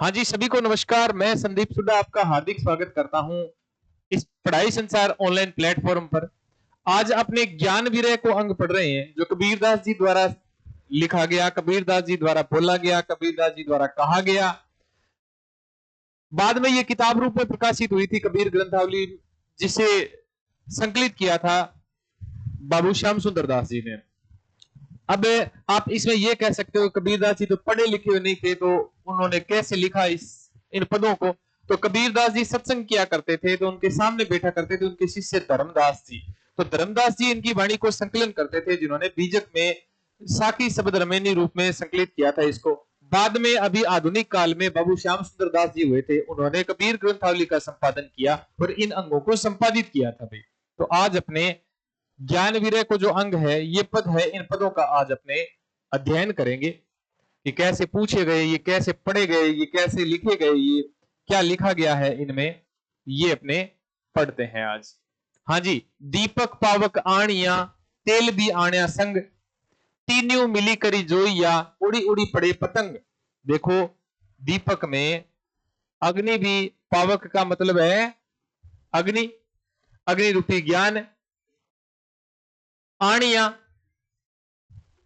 हाँ जी, सभी को नमस्कार। मैं संदीप सुड्डा आपका हार्दिक स्वागत करता हूं इस पढ़ाई संसार ऑनलाइन प्लेटफॉर्म पर। आज अपने ज्ञान विरह को अंग पढ़ रहे हैं, जो कबीरदास जी द्वारा लिखा गया, कबीरदास जी द्वारा बोला गया, कबीरदास जी द्वारा कहा गया। बाद में ये किताब रूप में प्रकाशित हुई थी कबीर ग्रंथावली, जिसे संकलित किया था बाबू श्याम सुंदर दास जी ने। अब आप इसमें यह कह सकते हो कबीरदास जी तो पढ़े लिखे हुए नहीं थे, तो उन्होंने कैसे लिखा इन पदों को। तो कबीरदास जी सत्संग किया करते थे, तो उनके सामने बैठा करते थे उनके शिष्य धर्मदास जी। तो धर्मदास जी इनकी वाणी को संकलन करते थे, जिन्होंने बीजक में साखी शब्द रमेनी रूप में संकलित किया था इसको। बाद में अभी आधुनिक काल में बाबू श्याम सुंदर दास जी हुए थे, उन्होंने कबीर ग्रंथावली का संपादन किया और इन अंगों को संपादित किया था भाई। तो आज अपने ज्ञान विरय को जो अंग है, ये पद है, इन पदों का आज अपने अध्ययन करेंगे कि कैसे पूछे गए, ये कैसे पढ़े गए, ये कैसे लिखे गए, ये क्या लिखा गया है इनमें, ये अपने पढ़ते हैं आज। हाँ जी। दीपक पावक आणिया, तेल भी आण्या संग, तीन्यू मिली करी जोइया, उड़ी उड़ी पड़े पतंग। देखो, दीपक में अग्नि भी, पावक का मतलब है अग्नि, अग्नि रूपी ज्ञान, आणिया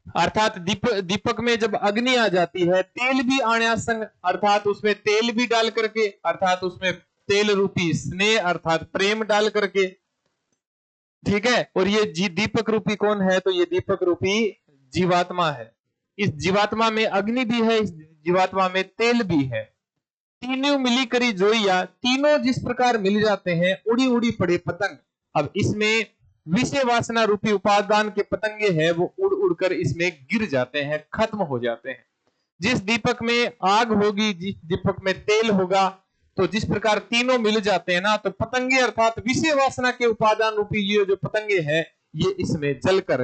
अर्थात दीपक में जब अग्नि आ जाती है, तेल भी आण्या संग, अर्थात उसमें तेल भी डाल करके, अर्थात उसमें तेल रूपी स्नेह अर्थात प्रेम डाल करके। ठीक है। और ये दीपक रूपी कौन है? तो ये दीपक रूपी जीवात्मा है। इस जीवात्मा में अग्नि भी है, इस जीवात्मा में तेल भी है। तीनों मिली करी जोइया, तीनों जिस प्रकार मिल जाते हैं, उड़ी उड़ी पड़े पतंग। अब इसमें विषय वासना रूपी उपादान के पतंगे हैं, वो उड़ उड़कर इसमें गिर जाते हैं, खत्म हो जाते हैं। जिस दीपक में आग होगी, जिस दीपक में तेल होगा, तो जिस प्रकार तीनों मिल जाते हैं ना, तो पतंगे अर्थात विषय वासना के उपादान रूपी ये जो पतंगे हैं, ये इसमें जलकर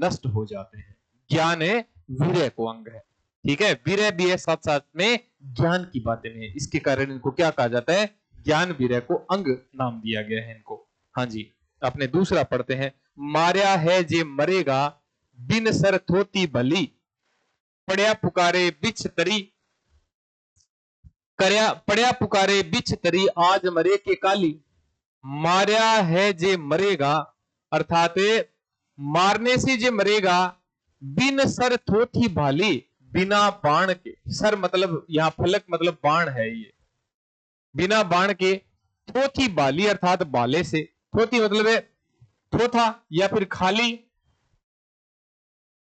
नष्ट हो जाते हैं। ज्ञान विरय को अंग है। ठीक है। विरय भी है, साथ साथ में ज्ञान की बातें हैं, इसके कारण इनको क्या कहा जाता है? ज्ञान विरय को अंग नाम दिया गया है इनको। हाँ जी। अपने दूसरा पढ़ते हैं। मार्या है जे मरेगा, बिन सर थोती भली, पड़या पुकारे बिछ तरी, पड़या पुकारे बिछ तरी, आज मरे के काली। मार्या है जे मरेगा, अर्थात मारने से जे मरेगा, बिन सर थोथी भाली, बिना बाण के। सर मतलब यहां फलक मतलब बाण है ये। बिना बाण के, थोथी बाली अर्थात बाले से। थोथी मतलब है थोथा या फिर खाली,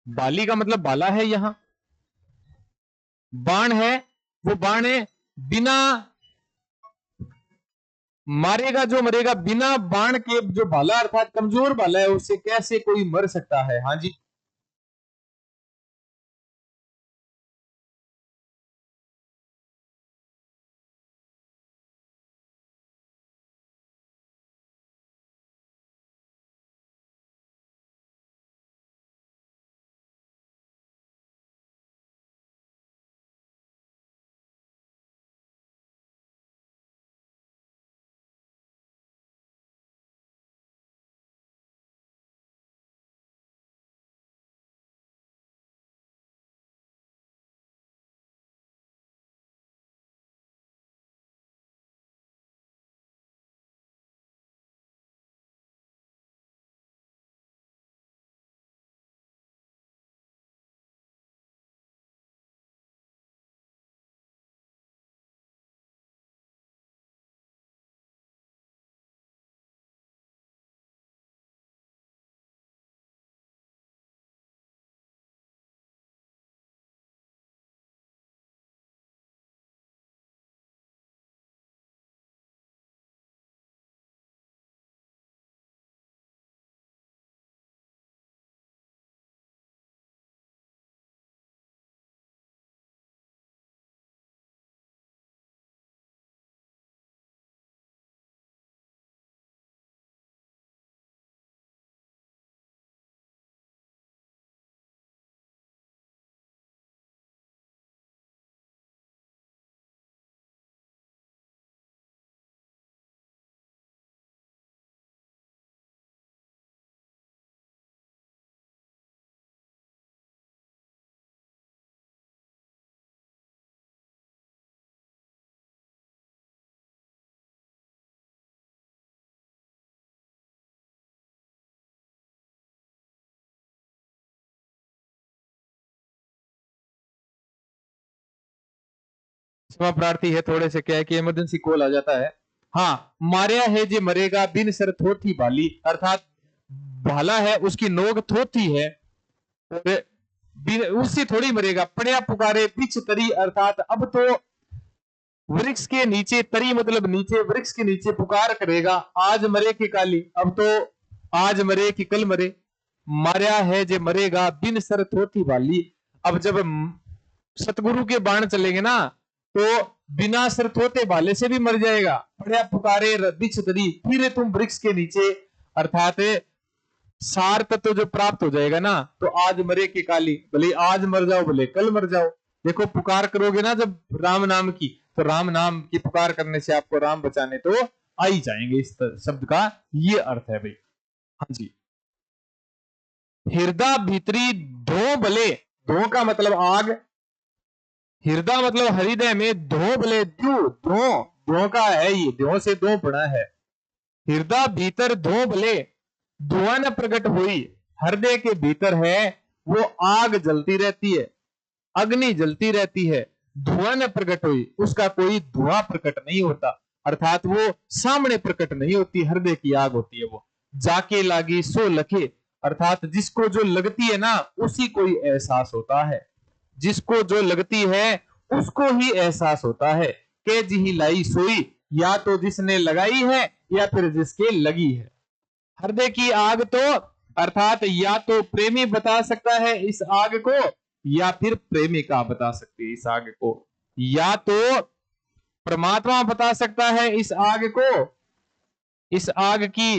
बाली का मतलब बाला है यहां। बाण है, वो बाण है बिना, मारेगा जो मरेगा बिना बाण के, जो भाला अर्थात कमजोर भाला है, उससे कैसे कोई मर सकता है? हाँ जी। क्षमा प्रार्थी है, थोड़े से क्या है कि इमरजेंसी कॉल आ जाता है। हाँ, मारिया है जे मरेगा बिन सर थोथी भाली, अर्थात भाला है उसकी नोक थोथी है और उससे थोड़ी मरेगा। पड़िया पुकारे पिछ तरी, अर्थात अब तो वृक्ष के नीचे, तरी मतलब नीचे, वृक्ष के नीचे पुकार करेगा, आज मरे की काली, अब तो आज मरे कि कल मरे। मारिया है जे मरेगा बिन सर थोथी भाली, अब जब सतगुरु के बाण चलेंगे ना तो बिना सिर थोते भाले से भी मर जाएगा। पड़िया पुकारे बिछ तरी, फिर तुम वृक्ष के नीचे, अर्थात सार तत्व जो प्राप्त हो जाएगा ना, तो आज मरे की काली, भले आज मर जाओ भले कल मर जाओ। देखो पुकार करोगे ना जब राम नाम की, तो राम नाम की पुकार करने से आपको राम बचाने तो आ ही जाएंगे। इस शब्द का ये अर्थ है भाई। हाँ जी। हृदय भीतरी धो भले, धो का मतलब आग, हृदय मतलब हृदय में, धो भले द्यू, धो का है, ये धो से दो बना है। हृदय भीतर धो भले, धुआं न प्रकट हुई, हृदय के भीतर है वो आग जलती रहती है, अग्नि जलती रहती है, धुआं न प्रकट हुई, उसका कोई धुआं प्रकट नहीं होता, अर्थात वो सामने प्रकट नहीं होती, हृदय की आग होती है वो। जाके लागी सो लखे, अर्थात जिसको जो लगती है ना उसी को ही एहसास होता है, जिसको जो लगती है उसको ही एहसास होता है। के जी लाई सोई, या तो जिसने लगाई है या फिर जिसके लगी है। हृदय की आग तो अर्थात या तो प्रेमी बता सकता है इस आग को, या फिर प्रेमिका बता सकती है इस आग को, या तो परमात्मा बता सकता है इस आग को, इस आग की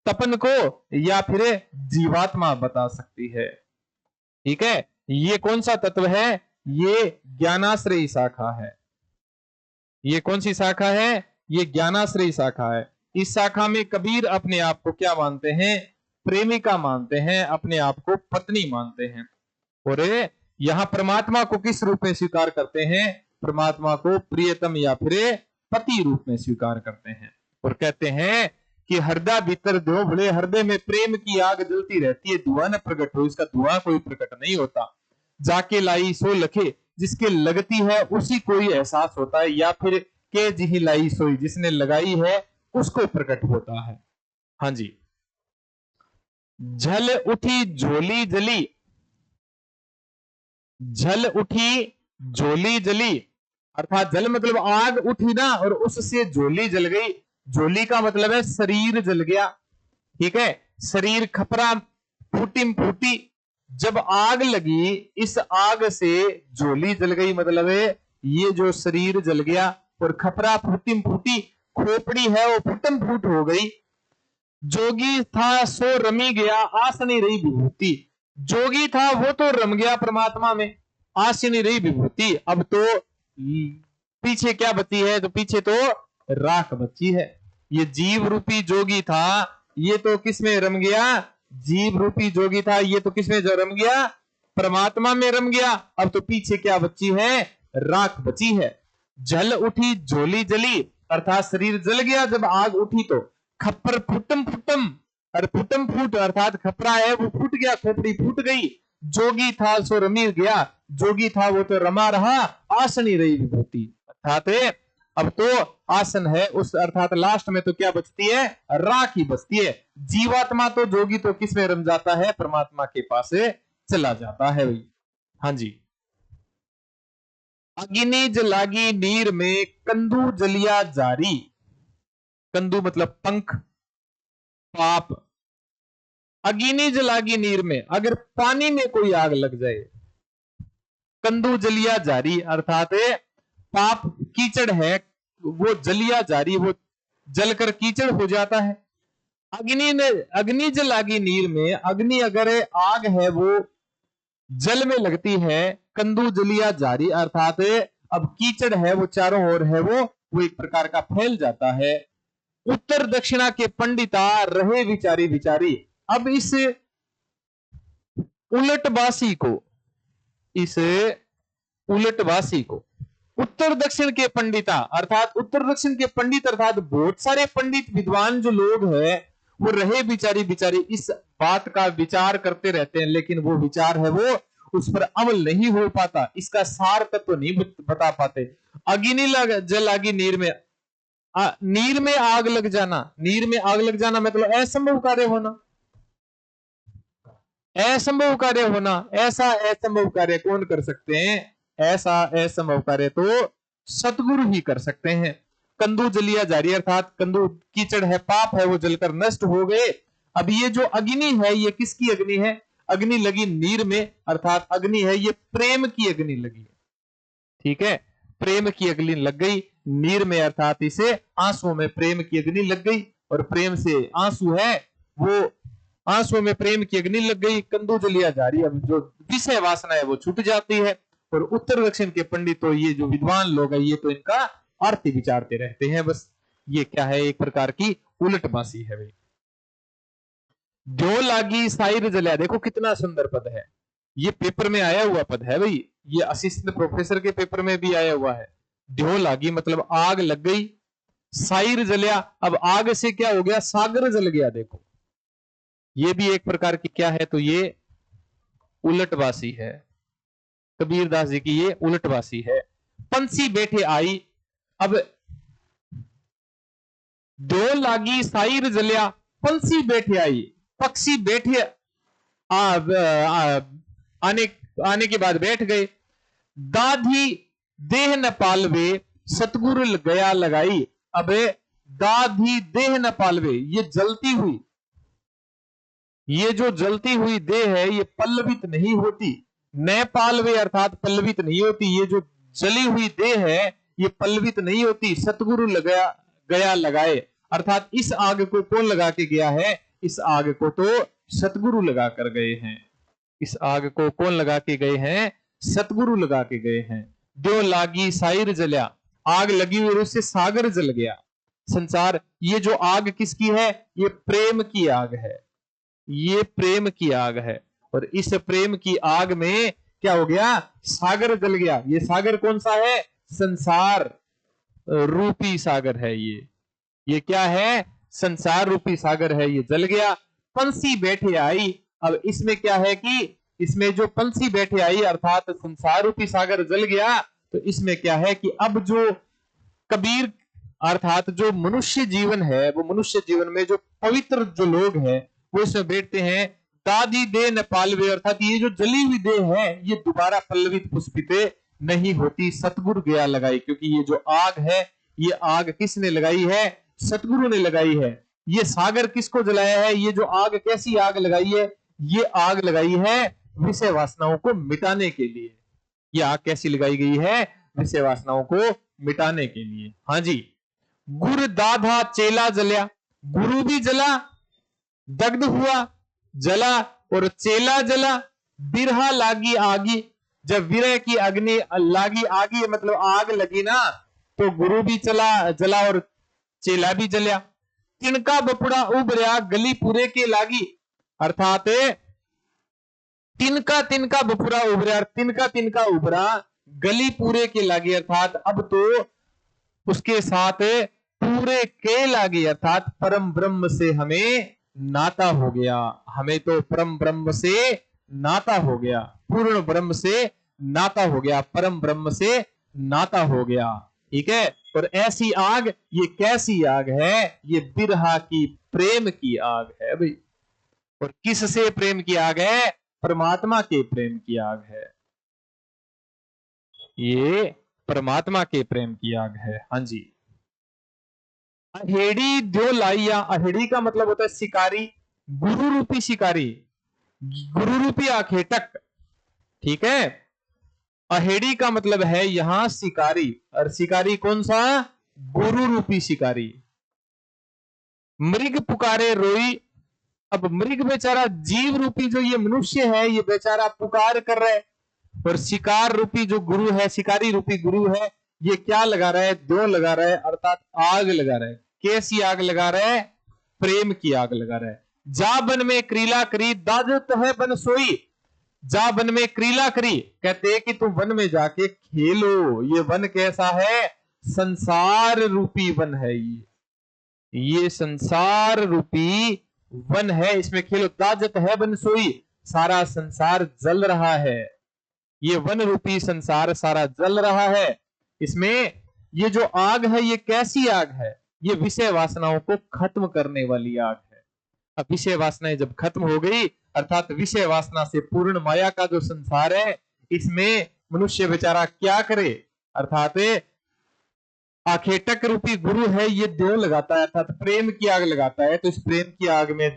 तपन को, या फिर जीवात्मा बता सकती है। ठीक है, ये कौन सा तत्व है? ये ज्ञानाश्रयी शाखा है। ये कौन सी शाखा है? ये ज्ञानाश्रयी शाखा है। इस शाखा में कबीर अपने आप को क्या मानते हैं? प्रेमिका मानते हैं, अपने आप को पत्नी मानते हैं। और यहां परमात्मा को किस रूप में स्वीकार करते हैं? परमात्मा को प्रियतम या फिर पति रूप में स्वीकार करते हैं, और कहते हैं कि हृदय भीतर दो भले, हृदय में प्रेम की आग जलती रहती है, धुआं न प्रकट हो, इसका धुआं कोई प्रकट नहीं होता। जाके लाई सो लखे, जिसके लगती है उसी को ही एहसास होता है, या फिर के जिही लाई सोई, जिसने लगाई है उसको प्रकट होता है। हाँ जी। झल उठी झोली जली, झल उठी झोली जली, अर्थात जल मतलब आग उठी ना और उससे झोली जल गई। झोली का मतलब है शरीर जल गया। ठीक है, शरीर खपरा फूटी फूटी, जब आग लगी इस आग से झोली जल गई, मतलब है ये जो शरीर जल गया, और खपरा फूटी फूटी, खोपड़ी है वो फूटम फूट हो गई। जोगी था सो रमी गया, आस नहीं रही विभूति, जोगी था वो तो रम गया परमात्मा में, आस नहीं रही विभूति। अब तो पीछे क्या बची है? तो पीछे तो राख बची है। ये जीव रूपी जोगी था, ये तो किसमें रम गया? जीव रूपी जोगी था, ये तो किसमें जो रम गया? परमात्मा में रम गया। अब तो पीछे क्या बची है? राख बची है। जल उठी झोली जली, अर्थात शरीर जल गया जब आग उठी तो। खप्पर फुटम फुटम, और फुटम फूट अर्थात खपरा है वो फूट गया, खोपड़ी फूट गई। जोगी था सो रमी गया, जोगी था वो तो रमा रहा, आस नहीं रही विभूति, अर्थात अब तो आसन है उस, अर्थात लास्ट में तो क्या बचती है? राख ही बचती है। जीवात्मा तो जोगी तो किस में रम जाता है? परमात्मा के पास चला जाता है भाई। हाँ जी। अग्नि जलागी नीर में, कंदू जलिया जारी, कंदू मतलब पंख, पाप। अग्नि जलागी नीर में, अगर पानी में कोई आग लग जाए, कंदू जलिया जारी, अर्थात पाप कीचड़ है वो जलिया जारी, वो जलकर कीचड़ हो जाता है। अग्नि ने, अग्नि जलागी नीर में, अग्नि अगर आग है वो जल में लगती है, कंदू जलिया जारी, अर्थात अब कीचड़ है वो चारों ओर है वो एक प्रकार का फैल जाता है। उत्तर दक्षिणा के पंडिता रहे विचारी विचारी, अब इस उलटवासी को, इस उलटवासी को उत्तर दक्षिण के पंडिता, अर्थात उत्तर दक्षिण के पंडित, अर्थात बहुत सारे पंडित विद्वान जो लोग हैं वो रहे बिचारी बिचारी, इस बात का विचार करते रहते हैं, लेकिन वो विचार है वो उस पर अमल नहीं हो पाता, इसका सार तत्व नहीं बता पाते। अग्नि लग जल आगी नीर में, नीर में आग लग जाना, नीर में आग लग जाना मतलब असंभव कार्य होना, असंभव कार्य होना। ऐसा असंभव कार्य कौन कर सकते हैं? ऐसा असंभव कार्य तो सतगुरु ही कर सकते हैं। कंदु जलिया जारी, अर्थात कंदु कीचड़ है, पाप है, वो जलकर नष्ट हो गए। अब ये जो अग्नि है ये किसकी अग्नि है? अग्नि लगी नीर में, अर्थात अग्नि है ये प्रेम की अग्नि लगी है। ठीक है, प्रेम की अग्नि लग गई नीर में, अर्थात इसे आंसुओं में प्रेम की अग्नि लग गई, और प्रेम से आंसू है वो, आंसुओं में प्रेम की अग्नि लग गई, कंदू जलिया जारी, अब जो विषय वासना है वो छूट जाती है। और उत्तर दक्षिण के पंडित तो ये जो विद्वान लोग है ये तो इनका आरती विचारते रहते हैं बस। ये क्या है? एक प्रकार की उलटबासी है भाई। जो लागी साइर जलिया, देखो कितना सुंदर पद है, ये पेपर में आया हुआ पद है भाई, ये असिस्टेंट प्रोफेसर के पेपर में भी आया हुआ है। ध्यो लागी मतलब आग लग गई, साइर जलिया, अब आग से क्या हो गया? सागर जल गया। देखो ये भी एक प्रकार की क्या है? तो ये उलटवासी है, कबीरदास जी की ये उलटवासी है। पंछी बैठे आई, अब ध्यो लागी साइर जलिया, पंछी बैठे आई, पक्षी बैठे आने आने के बाद बैठ गए। दाधी देह न पालवे, सतगुरु गया लगाई। अब दाधी देह न पालवे, ये जलती हुई, ये जो जलती हुई देह है ये पल्लवित नहीं होती। न पालवे अर्थात पल्लवित नहीं होती, ये जो जली हुई देह है ये पल्लवित नहीं होती। सतगुरु लगाया गया लगाए, अर्थात इस आग को कौन लगा के गया है? इस आग को तो सतगुरु लगा कर गए हैं। इस आग को कौन लगा के गए हैं? सतगुरु लगा के गए हैं। जो लागी साइर जलिया, आग लगी हुई और उससे सागर जल गया संसार। ये जो आग किसकी है? ये प्रेम की आग है, ये प्रेम की आग है। और इस प्रेम की आग में क्या हो गया? सागर जल गया। ये सागर कौन सा है? संसार रूपी सागर है ये क्या है? संसार रूपी सागर है, ये जल गया। पंछी बैठे आई, अब इसमें क्या है कि इसमें जो पंछी बैठे आई अर्थात संसार रूपी सागर जल गया, तो इसमें क्या है कि अब जो कबीर अर्थात जो मनुष्य जीवन है, वो मनुष्य जीवन में जो पवित्र जो लोग हैं वो इसमें बैठते हैं। दादी दे न पालवे, अर्थात ये जो जली हुई देह है ये दोबारा पल्लवित पुष्पिते नहीं होती, सतगुरु गया लगाई। क्योंकि ये जो आग है ये आग किसने लगाई है? सतगुरु ने लगाई है। ये सागर किसको जलाया है? ये जो आग कैसी आग लगाई है? ये आग लगाई है विषय वासनाओं को मिटाने के लिए। ये आग कैसी लगाई गई है? विषय वासनाओं को मिटाने के लिए। हाँ जी, गुरु दाधा चेला जलिया, गुरु भी जला, दग्ध हुआ, जला, और चेला जला। बिरहा लागी आगी, जब विरह की अग्नि लागी, आगी मतलब आग लगी ना, तो गुरु भी जला और चेला भी जलिया। तिनका बपुड़ा उभरिया, गली पूरे के लागी, अर्थात तिनका तिनका बपुड़ा उभरा, तिनका तिनका उभरा, गली पूरे के लागी, अर्थात अब तो उसके साथ पूरे के लागी, अर्थात परम ब्रह्म से हमें नाता हो गया। हमें तो परम ब्रह्म से नाता हो गया, पूर्ण ब्रह्म से नाता हो गया, परम ब्रह्म से नाता हो गया। ठीक है, और ऐसी आग, ये कैसी आग है? ये बिरहा की प्रेम की आग है भाई। और किससे प्रेम की आग है? परमात्मा के प्रेम की आग है, ये परमात्मा के प्रेम की आग है। हाँ जी, अहेड़ी जो लाइया, अहेड़ी का मतलब होता है शिकारी, गुरु रूपी शिकारी, गुरु रूपी आखेटक। ठीक है, अहेड़ी का मतलब है यहां शिकारी, और शिकारी कौन सा? गुरु रूपी शिकारी। मृग पुकारे रोई, अब मृग बेचारा जीव रूपी जो ये मनुष्य है ये बेचारा पुकार कर रहा है, और शिकार रूपी जो गुरु है, शिकारी रूपी गुरु है, ये क्या लगा रहा है? दो लगा रहा है, अर्थात आग लगा रहा है। कैसी आग लगा रहा है? प्रेम की आग लगा रहा है। जा बन में क्रीला करी, दाजत है बन सोई। जा वन में क्रीला करी, कहते हैं कि तुम वन में जाके खेलो। ये वन कैसा है? संसार रूपी वन है ये संसार रूपी वन है, इसमें खेलो। दाजत है बन सोई, सारा संसार जल रहा है, ये वन रूपी संसार सारा जल रहा है। इसमें ये जो आग है ये कैसी आग है? ये विषय वासनाओं को खत्म करने वाली आग है। अब विषय वासनाएं जब खत्म हो गई, अर्थात विषय वासना से पूर्ण माया का जो संसार है, इसमें मनुष्य बेचारा क्या करे? अर्थात आखेटक रूपी गुरु है, ये देव लगाता है, अर्थात प्रेम की आग लगाता है। तो इस प्रेम की आग में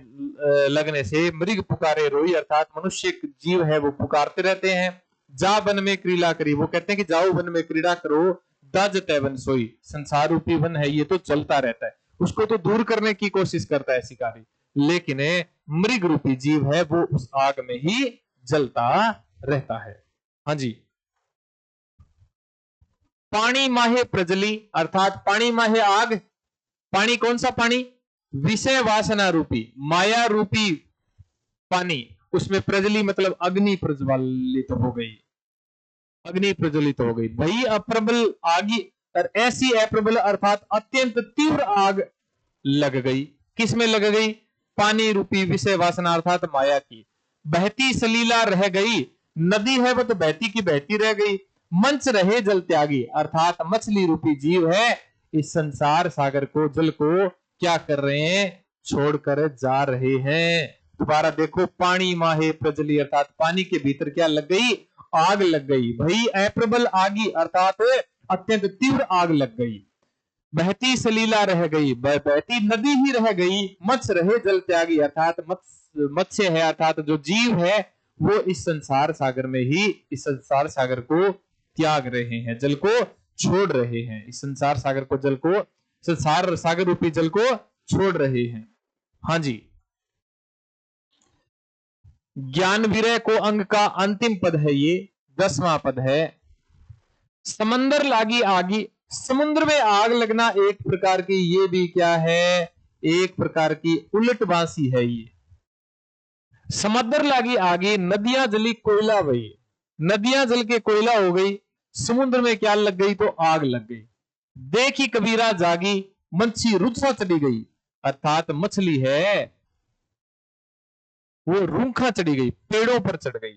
लगने से मृग पुकारे रोई, अर्थात मनुष्य जीव है वो पुकारते रहते हैं। जा वन में क्रीड़ा करी, वो कहते हैं कि जाओ वन में क्रीड़ा करो, दज तय वन सोई। संसार रूपी वन है ये तो चलता रहता है, उसको तो दूर करने की कोशिश करता है शिकारी, लेकिन मृग रूपी जीव है वो उस आग में ही जलता रहता है। हाँ जी। पानी माहे प्रजली, अर्थात पानी माहे आग। पानी कौन सा पानी? विषय वासना रूपी माया रूपी पानी, उसमें प्रजली मतलब अग्नि प्रज्वलित हो गई, अग्नि प्रज्वलित हो गई। भई अप्रबल आगी, और ऐसी अप्रबल अर्थात अत्यंत तीव्र आग लग गई। किसमें लग गई? पानी रूपी विषय वासना अर्थात माया की। बहती सलीला रह गई, नदी है वो तो बहती की बहती रह गई। मंच रहे जल त्यागी, अर्थात मछली रूपी जीव है इस संसार सागर को, जल को क्या कर रहे हैं? छोड़कर जा रहे हैं। दोबारा देखो, पानी माहे प्रजली, अर्थात पानी के भीतर क्या लग गई? आग लग गई। भाई अप्रबल आगी अर्थात अत्यंत तीव्र आग लग गई। बहती सलीला रह गई, बहती नदी ही रह गई। मत्स्य रहे जल त्यागी, अर्थात मत्स्य है अर्थात जो जीव है वो इस संसार सागर में ही इस संसार सागर को त्याग रहे हैं, जल को छोड़ रहे हैं। इस संसार सागर को, जल को, संसार सागर रूपी जल को छोड़ रहे हैं। हाँ जी। ज्ञान विरय को अंग का अंतिम पद है ये, 10वां पद है। समंदर लागी आगी, समुद्र में आग लगना एक प्रकार की ये भी क्या है? एक प्रकार की उलट बांसी है ये। समुद्र लागी आगी, नदियां जली कोयला बही, नदियां जल के कोयला हो गई, समुद्र में क्या लग गई? तो आग लग गई। देखी कबीरा जागी, मच्छी रुखसा चढ़ी गई, अर्थात मछली है वो रूखा चढ़ी गई, पेड़ों पर चढ़ गई।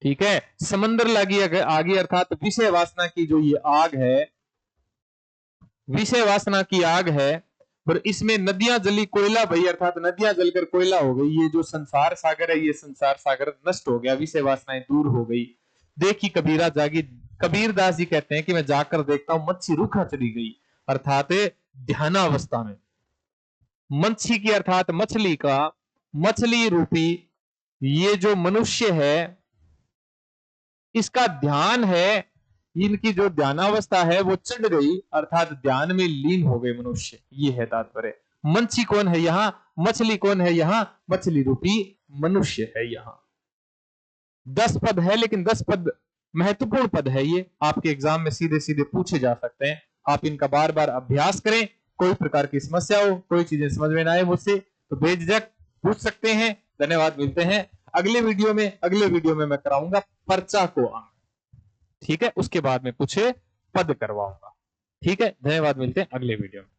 ठीक है। समंदर लागी आगी अर्थात विषय वासना की जो ये आग है, विषय वासना की आग है, और इसमें नदियां जली कोयला भई, अर्थात नदियां जलकर कोयला हो गई। ये जो संसार सागर है ये संसार सागर नष्ट हो गया, विषय वासनाएं दूर हो गई। देखी कबीरा जागी, कबीर दास जी कहते हैं कि मैं जाकर देखता हूं मच्छी रूखा चली गई, अर्थात ध्यानावस्था में। मच्छी की अर्थात मछली का, मछली रूपी ये जो मनुष्य है इसका ध्यान है, इनकी जो ध्यानावस्था है वो चढ़ गई, अर्थात ध्यान में लीन हो गए मनुष्य, ये है तात्पर्य। मच्छी कौन है यहां? मछली कौन है यहां? मछली रूपी मनुष्य है यहां। 10 पद है, लेकिन 10 पद महत्वपूर्ण पद है, ये आपके एग्जाम में सीधे सीधे पूछे जा सकते हैं। आप इनका बार बार अभ्यास करें। कोई प्रकार की समस्या हो, कोई चीजें समझ में ना आए मुझसे तो बेझिझक पूछ सकते हैं। धन्यवाद, मिलते हैं अगले वीडियो में। अगले वीडियो में मैं कराऊंगा पर्चा को अंग, ठीक है, उसके बाद में कुछ पद करवाऊंगा। ठीक है, धन्यवाद, मिलते हैं अगले वीडियो में।